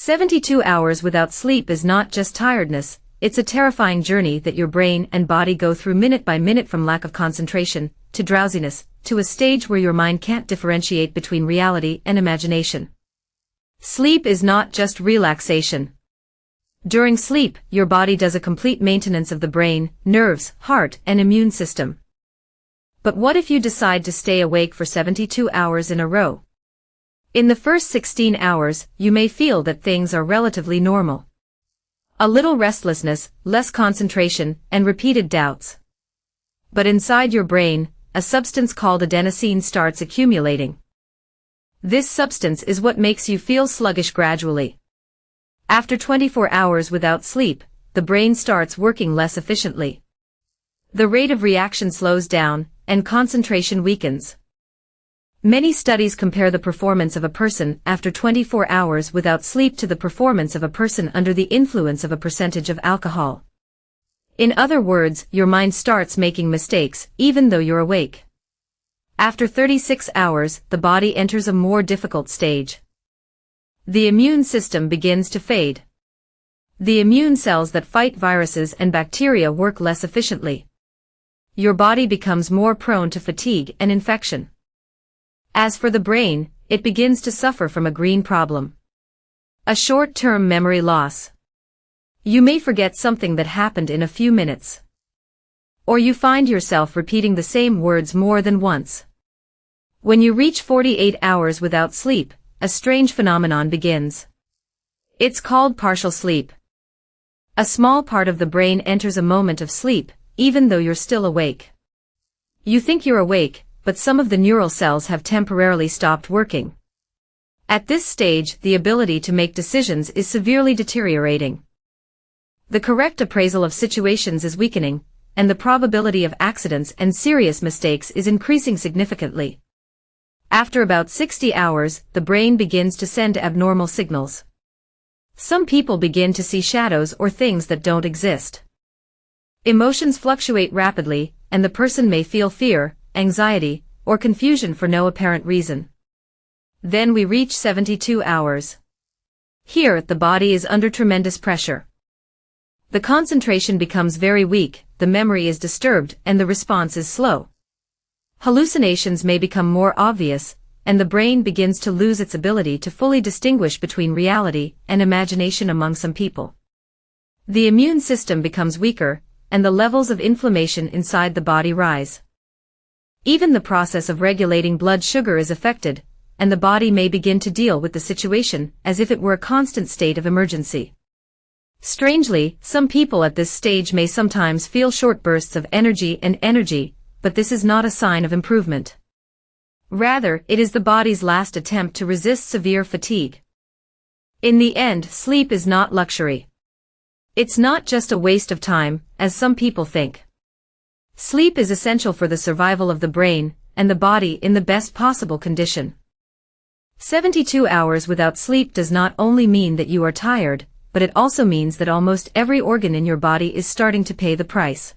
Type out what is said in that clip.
72 hours without sleep is not just tiredness, it's a terrifying journey that your brain and body go through minute by minute, from lack of concentration, to drowsiness, to a stage where your mind can't differentiate between reality and imagination. Sleep is not just relaxation. During sleep, your body does a complete maintenance of the brain, nerves, heart, and immune system. But what if you decide to stay awake for 72 hours in a row? In the first 16 hours, you may feel that things are relatively normal. A little restlessness, less concentration, and repeated doubts. But inside your brain, a substance called adenosine starts accumulating. This substance is what makes you feel sluggish gradually. After 24 hours without sleep, the brain starts working less efficiently. The rate of reaction slows down, and concentration weakens. Many studies compare the performance of a person after 24 hours without sleep to the performance of a person under the influence of a percentage of alcohol. In other words, your mind starts making mistakes, even though you're awake. After 36 hours, the body enters a more difficult stage. The immune system begins to fade. The immune cells that fight viruses and bacteria work less efficiently. Your body becomes more prone to fatigue and infection. As for the brain, it begins to suffer from a green problem. A short-term memory loss. You may forget something that happened in a few minutes. Or you find yourself repeating the same words more than once. When you reach 48 hours without sleep, a strange phenomenon begins. It's called partial sleep. A small part of the brain enters a moment of sleep, even though you're still awake. You think you're awake, but some of the neural cells have temporarily stopped working. At this stage, the ability to make decisions is severely deteriorating. The correct appraisal of situations is weakening, and the probability of accidents and serious mistakes is increasing significantly. After about 60 hours, the brain begins to send abnormal signals. Some people begin to see shadows or things that don't exist. Emotions fluctuate rapidly, and the person may feel fear, anxiety, or confusion for no apparent reason. Then we reach 72 hours. Here, the body is under tremendous pressure. The concentration becomes very weak, the memory is disturbed, and the response is slow. Hallucinations may become more obvious, and the brain begins to lose its ability to fully distinguish between reality and imagination among some people. The immune system becomes weaker, and the levels of inflammation inside the body rise. Even the process of regulating blood sugar is affected, and the body may begin to deal with the situation as if it were a constant state of emergency. Strangely, some people at this stage may sometimes feel short bursts of energy, but this is not a sign of improvement. Rather, it is the body's last attempt to resist severe fatigue. In the end, sleep is not luxury. It's not just a waste of time, as some people think. Sleep is essential for the survival of the brain and the body in the best possible condition. 72 hours without sleep does not only mean that you are tired, but it also means that almost every organ in your body is starting to pay the price.